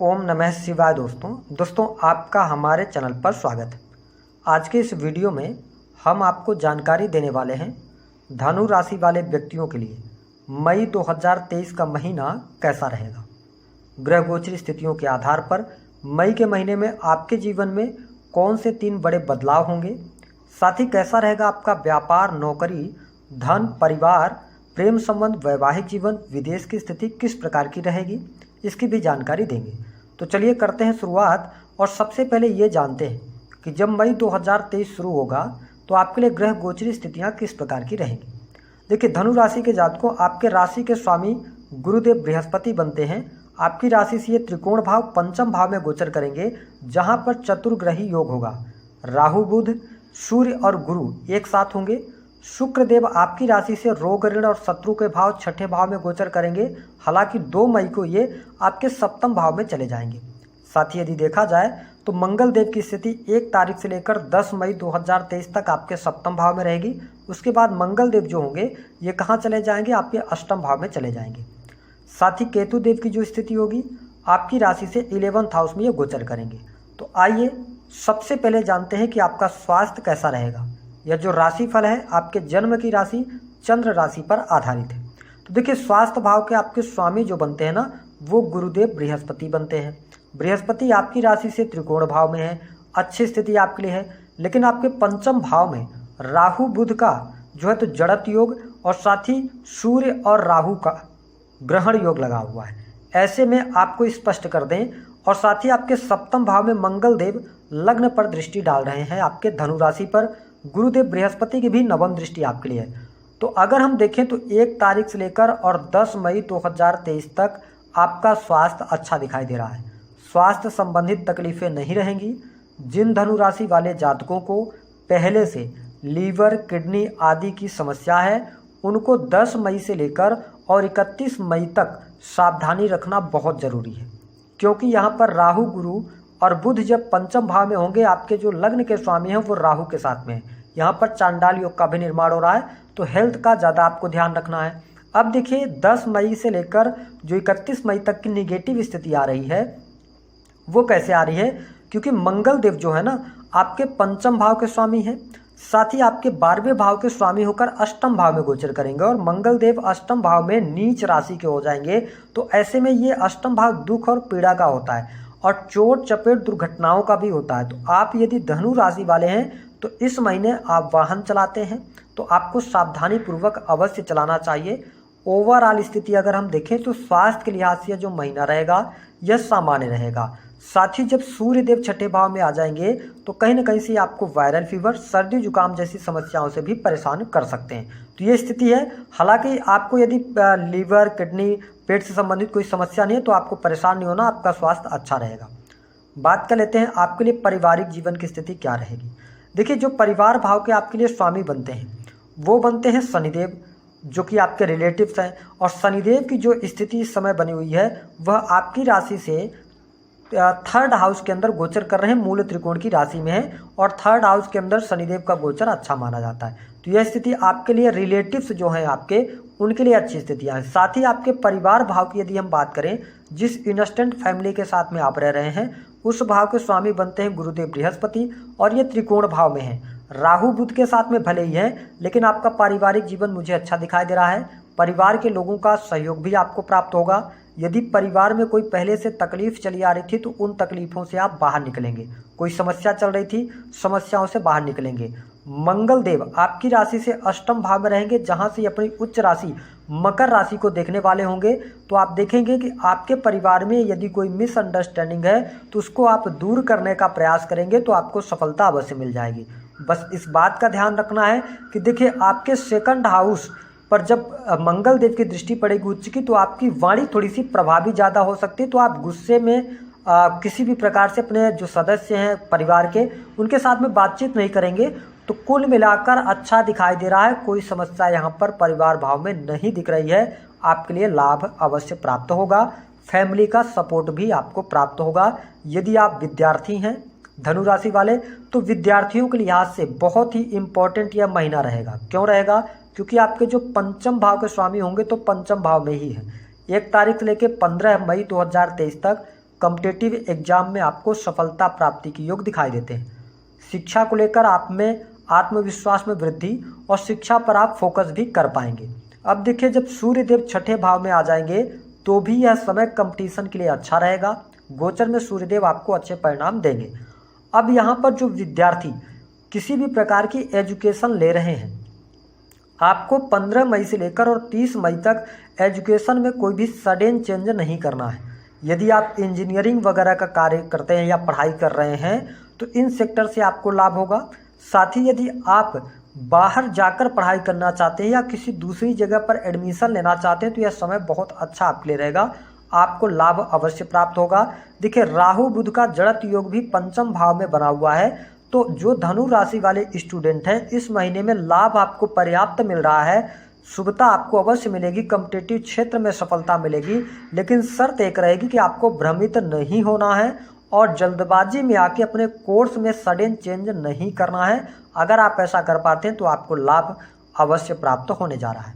ओम नमः शिवाय। दोस्तों आपका हमारे चैनल पर स्वागत है। आज के इस वीडियो में हम आपको जानकारी देने वाले हैं धनु राशि वाले व्यक्तियों के लिए मई 2023 का महीना कैसा रहेगा। ग्रह गोचरी स्थितियों के आधार पर मई के महीने में आपके जीवन में कौन से 3 बड़े बदलाव होंगे, साथ ही कैसा रहेगा आपका व्यापार, नौकरी, धन, परिवार, प्रेम संबंध, वैवाहिक जीवन, विदेश की स्थिति किस प्रकार की रहेगी, इसकी भी जानकारी देंगे। तो चलिए करते हैं शुरुआत। और सबसे पहले ये जानते हैं कि जब मई 2023 शुरू होगा तो आपके लिए ग्रह गोचरी स्थितियां किस प्रकार की रहेंगी। देखिए, धनु राशि के जातकों, आपके राशि के स्वामी गुरुदेव बृहस्पति बनते हैं। आपकी राशि से ये त्रिकोण भाव पंचम भाव में गोचर करेंगे, जहां पर चतुर्ग्रही योग होगा। राहु, बुध, सूर्य और गुरु एक साथ होंगे। शुक्र देव आपकी राशि से रोग, ऋण और शत्रु के भाव छठे भाव में गोचर करेंगे। हालांकि 2 मई को ये आपके सप्तम भाव में चले जाएंगे। साथ ही यदि देखा जाए तो मंगल देव की स्थिति 1 तारीख से लेकर 10 मई 2023 तक आपके सप्तम भाव में रहेगी। उसके बाद मंगल देव जो होंगे ये कहाँ चले जाएंगे, आपके अष्टम भाव में चले जाएंगे। साथ ही केतु देव की जो स्थिति होगी आपकी राशि से 11th हाउस में ये गोचर करेंगे। तो आइए सबसे पहले जानते हैं कि आपका स्वास्थ्य कैसा रहेगा। यह जो राशिफल है आपके जन्म की राशि चंद्र राशि पर आधारित है। तो देखिए, स्वास्थ्य भाव के आपके स्वामी जो बनते हैं ना, वो गुरुदेव बृहस्पति बनते हैं। बृहस्पति आपकी राशि से त्रिकोण भाव में है, अच्छी स्थिति आपके लिए है। लेकिन आपके पंचम भाव में राहु बुध का जो है तो जड़त योग और साथ ही सूर्य और राहु का ग्रहण योग लगा हुआ है। ऐसे में आपको स्पष्ट कर दें, और साथ ही आपके सप्तम भाव में मंगल देव लग्न पर दृष्टि डाल रहे हैं आपके धनु राशि पर। गुरुदेव बृहस्पति की भी नवम दृष्टि आपके लिए है। तो अगर हम देखें तो 1 तारीख से लेकर और 10 मई 2023 तक आपका स्वास्थ्य अच्छा दिखाई दे रहा है। स्वास्थ्य संबंधित तकलीफें नहीं रहेंगी। जिन धनु राशि वाले जातकों को पहले से लीवर, किडनी आदि की समस्या है, उनको 10 मई से लेकर और 31 मई तक सावधानी रखना बहुत ज़रूरी है। क्योंकि यहाँ पर राहु, गुरु और बुध जब पंचम भाव में होंगे, आपके जो लग्न के स्वामी हैं वो राहु के साथ में है। यहाँ पर चांडाल योग का भी निर्माण हो रहा है, तो हेल्थ का ज़्यादा आपको ध्यान रखना है। अब देखिए, 10 मई से लेकर जो 31 मई तक की निगेटिव स्थिति आ रही है वो कैसे आ रही है, क्योंकि मंगल देव जो है ना आपके पंचम भाव के स्वामी हैं, साथ ही आपके 12वें भाव के स्वामी होकर अष्टम भाव में गोचर करेंगे। और मंगल देव अष्टम भाव में नीच राशि के हो जाएंगे। तो ऐसे में ये अष्टम भाव दुख और पीड़ा का होता है और चोट चपेट दुर्घटनाओं का भी होता है। तो आप यदि धनु राशि वाले हैं तो इस महीने आप वाहन चलाते हैं तो आपको सावधानी पूर्वक अवश्य चलाना चाहिए। ओवरऑल स्थिति अगर हम देखें तो स्वास्थ्य के लिहाज से जो महीना रहेगा यह सामान्य रहेगा। साथ ही जब सूर्य देव छठे भाव में आ जाएंगे तो कहीं ना कहीं से आपको वायरल फीवर, सर्दी जुकाम जैसी समस्याओं से भी परेशान कर सकते हैं। तो ये स्थिति है। हालांकि आपको यदि लीवर, किडनी, पेट से संबंधित कोई समस्या नहीं है तो आपको परेशान नहीं होना, आपका स्वास्थ्य अच्छा रहेगा। बात कर लेते हैं आपके लिए पारिवारिक जीवन की स्थिति क्या रहेगी। देखिए, जो परिवार भाव के आपके लिए स्वामी बनते हैं वो बनते हैं शनिदेव, जो कि आपके रिलेटिव्स हैं। और शनिदेव की जो स्थिति इस समय बनी हुई है वह आपकी राशि से 3rd हाउस के अंदर गोचर कर रहे हैं, मूल त्रिकोण की राशि में है। और 3rd हाउस के अंदर शनिदेव का गोचर अच्छा माना जाता है। तो यह स्थिति आपके लिए रिलेटिव्स जो हैं आपके, उनके लिए अच्छी स्थितियाँ हैं। साथ ही आपके परिवार भाव की यदि हम बात करें, जिस इंस्टेंट फैमिली के साथ में आप रह रहे हैं उस भाव के स्वामी बनते हैं गुरुदेव बृहस्पति, और ये त्रिकोण भाव में है। राहु बुध के साथ में भले ही है, लेकिन आपका पारिवारिक जीवन मुझे अच्छा दिखाई दे रहा है। परिवार के लोगों का सहयोग भी आपको प्राप्त होगा। यदि परिवार में कोई पहले से तकलीफ चली आ रही थी तो उन तकलीफों से आप बाहर निकलेंगे। कोई समस्या चल रही थी, समस्याओं से बाहर निकलेंगे। मंगल देव आपकी राशि से अष्टम भाव में रहेंगे, जहां से अपनी उच्च राशि मकर राशि को देखने वाले होंगे। तो आप देखेंगे कि आपके परिवार में यदि कोई मिसअंडरस्टैंडिंग है तो उसको आप दूर करने का प्रयास करेंगे तो आपको सफलता अवश्य मिल जाएगी। बस इस बात का ध्यान रखना है कि देखिए, आपके 2nd हाउस पर जब मंगल देव की दृष्टि पड़ेगी उच्च की, तो आपकी वाणी थोड़ी सी प्रभावी ज़्यादा हो सकती है। तो आप गुस्से में किसी भी प्रकार से अपने जो सदस्य हैं परिवार के, उनके साथ में बातचीत नहीं करेंगे। तो कुल मिलाकर अच्छा दिखाई दे रहा है। कोई समस्या यहाँ पर परिवार भाव में नहीं दिख रही है। आपके लिए लाभ अवश्य प्राप्त होगा। फैमिली का सपोर्ट भी आपको प्राप्त होगा। यदि आप विद्यार्थी हैं धनु राशि वाले, तो विद्यार्थियों के लिहाज से बहुत ही इम्पोर्टेंट यह महीना रहेगा। क्यों रहेगा? क्योंकि आपके जो पंचम भाव के स्वामी होंगे तो पंचम भाव में ही है। 1 तारीख से लेकर 15 मई 2023 तक कॉम्पिटिटिव एग्जाम में आपको सफलता प्राप्ति के योग दिखाई देते हैं। शिक्षा को लेकर आप में आत्मविश्वास में वृद्धि और शिक्षा पर आप फोकस भी कर पाएंगे। अब देखिए, जब सूर्यदेव छठे भाव में आ जाएंगे तो भी यह समय कंपटीशन के लिए अच्छा रहेगा। गोचर में सूर्यदेव आपको अच्छे परिणाम देंगे। अब यहाँ पर जो विद्यार्थी किसी भी प्रकार की एजुकेशन ले रहे हैं, आपको 15 मई से लेकर और 30 मई तक एजुकेशन में कोई भी सडन चेंज नहीं करना है। यदि आप इंजीनियरिंग वगैरह का कार्य करते हैं या पढ़ाई कर रहे हैं तो इन सेक्टर से आपको लाभ होगा। साथ ही यदि आप बाहर जाकर पढ़ाई करना चाहते हैं या किसी दूसरी जगह पर एडमिशन लेना चाहते हैं तो यह समय बहुत अच्छा आपके लिए रहेगा, आपको लाभ अवश्य प्राप्त होगा। देखिए, राहु बुध का जड़त योग भी पंचम भाव में बना हुआ है, तो जो धनु राशि वाले स्टूडेंट हैं इस महीने में लाभ आपको पर्याप्त मिल रहा है। शुभता आपको अवश्य मिलेगी, कॉम्पिटिटिव क्षेत्र में सफलता मिलेगी, लेकिन शर्त एक रहेगी कि आपको भ्रमित नहीं होना है और जल्दबाजी में आके अपने कोर्स में सडन चेंज नहीं करना है। अगर आप ऐसा कर पाते हैं तो आपको लाभ अवश्य प्राप्त होने जा रहा है।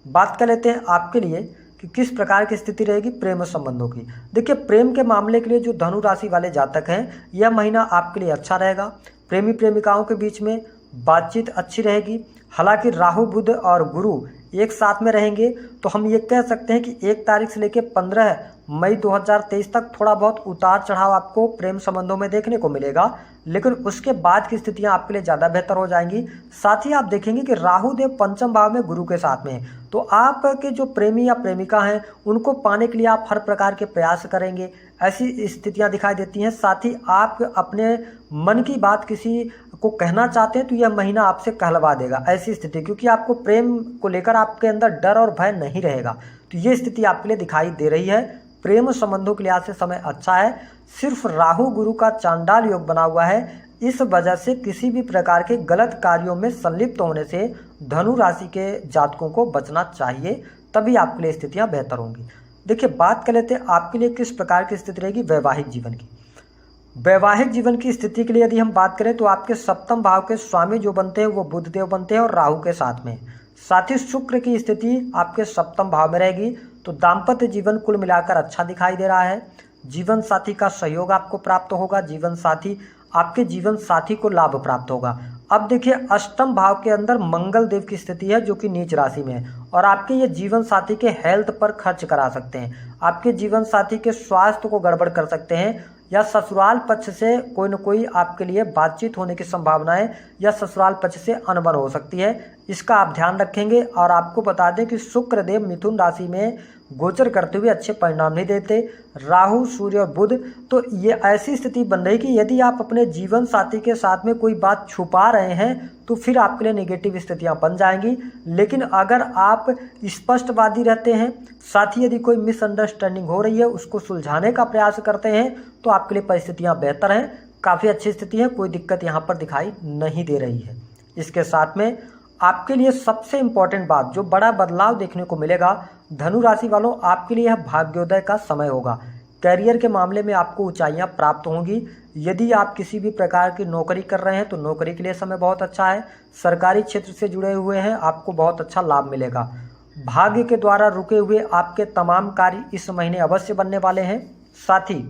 बात कर लेते हैं आपके लिए कि किस प्रकार की स्थिति रहेगी प्रेम संबंधों की। देखिए, प्रेम के मामले के लिए जो धनु राशि वाले जातक हैं, यह महीना आपके लिए अच्छा रहेगा। प्रेमी प्रेमिकाओं के बीच में बातचीत अच्छी रहेगी। हालांकि राहु बुध और गुरु एक साथ में रहेंगे तो हम ये कह सकते हैं कि 1 तारीख से लेकर 15 मई 2023 तक थोड़ा बहुत उतार चढ़ाव आपको प्रेम संबंधों में देखने को मिलेगा, लेकिन उसके बाद की स्थितियां आपके लिए ज़्यादा बेहतर हो जाएंगी। साथ ही आप देखेंगे कि राहु देव पंचम भाव में गुरु के साथ में है, तो आपके जो प्रेमी या प्रेमिका हैं उनको पाने के लिए आप हर प्रकार के प्रयास करेंगे, ऐसी स्थितियां दिखाई देती हैं। साथ ही आप अपने मन की बात किसी को कहना चाहते हैं तो यह महीना आपसे कहलवा देगा ऐसी स्थिति, क्योंकि आपको प्रेम को लेकर आपके अंदर डर और भय नहीं रहेगा। तो ये स्थिति आपके लिए दिखाई दे रही है। प्रेम संबंधों के लिहाज से समय अच्छा है। सिर्फ राहु गुरु का चांडाल योग बना हुआ है, इस वजह से किसी भी प्रकार के गलत कार्यों में संलिप्त होने से धनु राशि के जातकों को बचना चाहिए, तभी आपके लिए स्थितियां बेहतर होंगी। देखिए, बात कर लेते हैं आपके लिए किस प्रकार की स्थिति रहेगी वैवाहिक जीवन की। वैवाहिक जीवन की स्थिति के लिए यदि हम बात करें तो आपके सप्तम भाव के स्वामी जो बनते हैं वो बुध देव बनते हैं और राहु के साथ में। साथ ही शुक्र की स्थिति आपके सप्तम भाव में रहेगी, तो दाम्पत्य जीवन कुल मिलाकर अच्छा दिखाई दे रहा है। जीवन साथी का सहयोग आपको प्राप्त होगा, आपके जीवन साथी को लाभ प्राप्त होगा। अब देखिए, अष्टम भाव के अंदर मंगल देव की स्थिति है जो कि नीच राशि में है और आपके ये जीवन साथी के हेल्थ पर खर्च करा सकते हैं, आपके जीवन साथी के स्वास्थ्य को गड़बड़ कर सकते हैं, या ससुराल पक्ष से कोई न कोई आपके लिए बातचीत होने की संभावना है, या ससुराल पक्ष से अनबन हो सकती है। इसका आप ध्यान रखेंगे। और आपको बता दें कि शुक्र देव मिथुन राशि में गोचर करते हुए अच्छे परिणाम नहीं देते, राहु सूर्य और बुध, तो ये ऐसी स्थिति बन रही कि यदि आप अपने जीवन साथी के साथ में कोई बात छुपा रहे हैं तो फिर आपके लिए नेगेटिव स्थितियां बन जाएंगी। लेकिन अगर आप स्पष्टवादी रहते हैं, साथ ही यदि कोई मिसअंडरस्टैंडिंग हो रही है उसको सुलझाने का प्रयास करते हैं तो आपके लिए परिस्थितियां बेहतर हैं, काफ़ी अच्छी स्थिति है, कोई दिक्कत यहाँ पर दिखाई नहीं दे रही है। इसके साथ में आपके लिए सबसे इम्पॉर्टेंट बात, जो बड़ा बदलाव देखने को मिलेगा धनु राशि वालों, आपके लिए यह भाग्योदय का समय होगा। करियर के मामले में आपको ऊंचाइयां प्राप्त होंगी। यदि आप किसी भी प्रकार की नौकरी कर रहे हैं तो नौकरी के लिए समय बहुत अच्छा है। सरकारी क्षेत्र से जुड़े हुए हैं, आपको बहुत अच्छा लाभ मिलेगा। भाग्य के द्वारा रुके हुए आपके तमाम कार्य इस महीने अवश्य बनने वाले हैं। साथ ही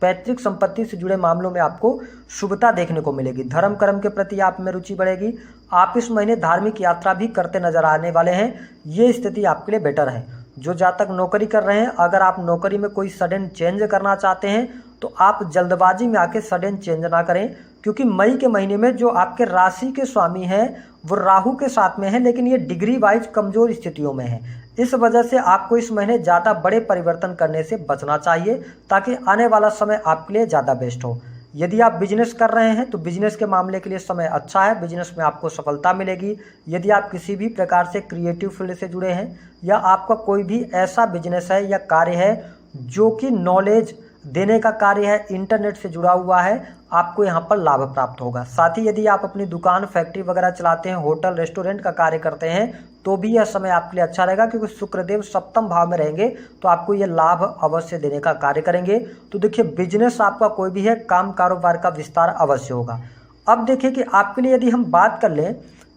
पैतृक संपत्ति से जुड़े मामलों में आपको शुभता देखने को मिलेगी। धर्म कर्म के प्रति आप में रुचि बढ़ेगी। आप इस महीने धार्मिक यात्रा भी करते नजर आने वाले हैं, ये स्थिति आपके लिए बेटर है। जो जातक नौकरी कर रहे हैं, अगर आप नौकरी में कोई सडन चेंज करना चाहते हैं तो आप जल्दबाजी में आके सडन चेंज ना करें, क्योंकि मई के महीने में जो आपके राशि के स्वामी हैं वो राहु के साथ में है, लेकिन ये डिग्री वाइज कमजोर स्थितियों में है। इस वजह से आपको इस महीने ज़्यादा बड़े परिवर्तन करने से बचना चाहिए, ताकि आने वाला समय आपके लिए ज़्यादा बेस्ट हो। यदि आप बिजनेस कर रहे हैं तो बिजनेस के मामले के लिए समय अच्छा है, बिजनेस में आपको सफलता मिलेगी। यदि आप किसी भी प्रकार से क्रिएटिव फील्ड से जुड़े हैं या आपका कोई भी ऐसा बिजनेस है या कार्य है जो कि नॉलेज देने का कार्य है, इंटरनेट से जुड़ा हुआ है, आपको यहाँ पर लाभ प्राप्त होगा। साथ ही यदि आप अपनी दुकान, फैक्ट्री वगैरह चलाते हैं, होटल, रेस्टोरेंट का कार्य करते हैं, तो भी यह समय आपके लिए अच्छा रहेगा, क्योंकि शुक्रदेव सप्तम भाव में रहेंगे तो आपको ये लाभ अवश्य देने का कार्य करेंगे। तो देखिए, बिजनेस आपका कोई भी है, काम कारोबार का विस्तार अवश्य होगा। अब देखिए कि आपके लिए यदि हम बात कर लें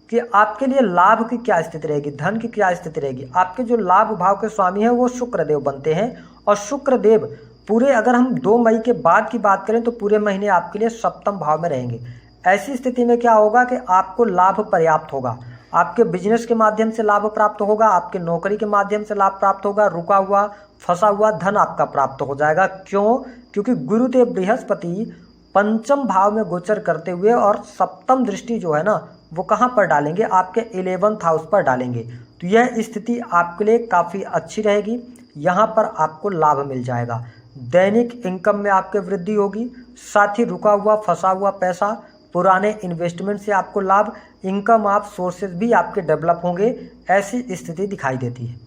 कि आपके लिए लाभ की क्या स्थिति रहेगी, धन की क्या स्थिति रहेगी। आपके जो लाभ भाव के स्वामी हैं वो शुक्रदेव बनते हैं, और शुक्रदेव पूरे अगर हम 2 मई के बाद की बात करें तो पूरे महीने आपके लिए सप्तम भाव में रहेंगे। ऐसी स्थिति में क्या होगा कि आपको लाभ पर्याप्त होगा, आपके बिजनेस के माध्यम से लाभ प्राप्त होगा, आपके नौकरी के माध्यम से लाभ प्राप्त होगा, रुका हुआ फंसा हुआ धन आपका प्राप्त हो जाएगा। क्यों? क्योंकि गुरुदेव बृहस्पति पंचम भाव में गोचर करते हुए और सप्तम दृष्टि जो है ना वो कहाँ पर डालेंगे, आपके 11th हाउस पर डालेंगे। तो यह स्थिति आपके लिए काफ़ी अच्छी रहेगी, यहाँ पर आपको लाभ मिल जाएगा, दैनिक इनकम में आपके वृद्धि होगी, साथ ही रुका हुआ फंसा हुआ पैसा, पुराने इन्वेस्टमेंट से आपको लाभ, इनकम ऑफ सोर्सेज भी आपके डेवलप होंगे, ऐसी स्थिति दिखाई देती है।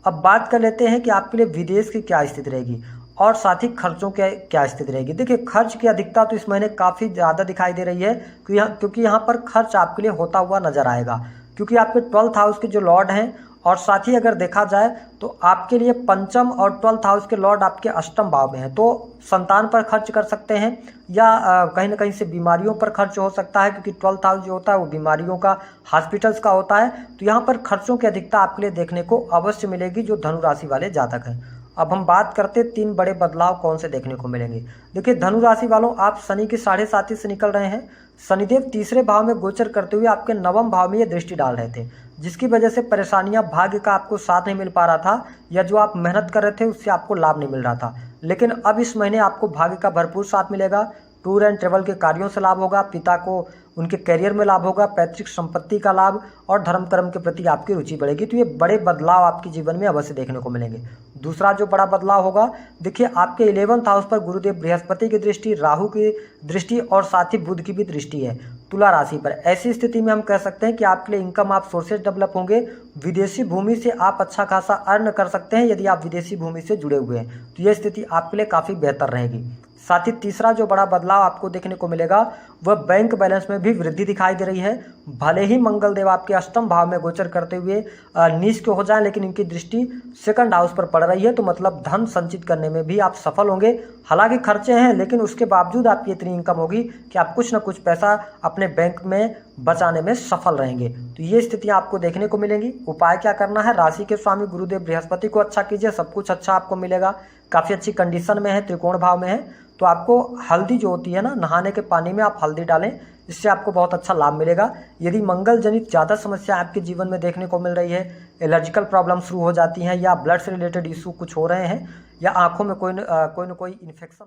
अब बात कर लेते हैं कि आपके लिए विदेश की क्या स्थिति रहेगी और साथ ही खर्चों की क्या स्थिति रहेगी। देखिए, खर्च की अधिकता तो इस महीने काफ़ी ज़्यादा दिखाई दे रही है क्योंकि यहाँ पर खर्च आपके लिए होता हुआ नजर आएगा, क्योंकि आपके 12th हाउस के जो लॉर्ड हैं और साथ ही अगर देखा जाए तो आपके लिए पंचम और 12th हाउस के लॉर्ड आपके अष्टम भाव में हैं, तो संतान पर खर्च कर सकते हैं या कहीं ना कहीं से बीमारियों पर खर्च हो सकता है, क्योंकि 12th हाउस जो होता है वो बीमारियों का, हॉस्पिटल्स का होता है। तो यहाँ पर खर्चों की अधिकता आपके लिए देखने को अवश्य मिलेगी जो धनु राशि वाले जातक हैं। अब हम बात करते 3 बड़े बदलाव कौन से देखने को मिलेंगे। देखिए, धनु राशि वालों, आप शनि के 7.5 से निकल रहे हैं। शनिदेव तीसरे भाव में गोचर करते हुए आपके 9वें भाव में ये दृष्टि डाल रहे थे, जिसकी वजह से परेशानियां, भाग्य का आपको साथ नहीं मिल पा रहा था या जो आप मेहनत कर रहे थे उससे आपको लाभ नहीं मिल रहा था। लेकिन अब इस महीने आपको भाग्य का भरपूर साथ मिलेगा, टूर एंड ट्रेवल के कार्यों से लाभ होगा, पिता को उनके करियर में लाभ होगा, पैतृक संपत्ति का लाभ और धर्म कर्म के प्रति आपकी रुचि बढ़ेगी। तो ये बड़े बदलाव आपके जीवन में अवश्य देखने को मिलेंगे। दूसरा जो बड़ा बदलाव होगा, देखिए आपके 11th हाउस पर गुरुदेव बृहस्पति की दृष्टि, राहु की दृष्टि और साथ ही बुध की भी दृष्टि है तुला राशि पर। ऐसी स्थिति में हम कह सकते हैं कि आपके लिए इनकम आप सोर्सेज डेवलप होंगे, विदेशी भूमि से आप अच्छा खासा अर्न कर सकते हैं यदि आप विदेशी भूमि से जुड़े हुए हैं, तो यह स्थिति आपके लिए काफ़ी बेहतर रहेगी। साथ ही तीसरा जो बड़ा बदलाव आपको देखने को मिलेगा वह बैंक बैलेंस में भी वृद्धि दिखाई दे रही है। भले ही मंगल देव आपके अष्टम भाव में गोचर करते हुए नीच के हो जाएं, लेकिन इनकी दृष्टि 2nd हाउस पर पड़ रही है, तो मतलब धन संचित करने में भी आप सफल होंगे। हालांकि खर्चे हैं, लेकिन उसके बावजूद आपकी इतनी इनकम होगी कि आप कुछ ना कुछ पैसा अपने बैंक में बचाने में सफल रहेंगे। तो ये स्थितियां आपको देखने को मिलेंगी। उपाय क्या करना है, राशि के स्वामी गुरुदेव बृहस्पति को अच्छा कीजिए, सब कुछ अच्छा आपको मिलेगा। काफ़ी अच्छी कंडीशन में है, त्रिकोण भाव में है, तो आपको हल्दी जो होती है ना, नहाने के पानी में आप हल्दी डालें, इससे आपको बहुत अच्छा लाभ मिलेगा। यदि मंगल जनित ज़्यादा समस्या आपके जीवन में देखने को मिल रही है, एलर्जिकल प्रॉब्लम शुरू हो जाती हैं या ब्लड से रिलेटेड इशू कुछ हो रहे हैं या आंखों में कोई न कोई इन्फेक्शन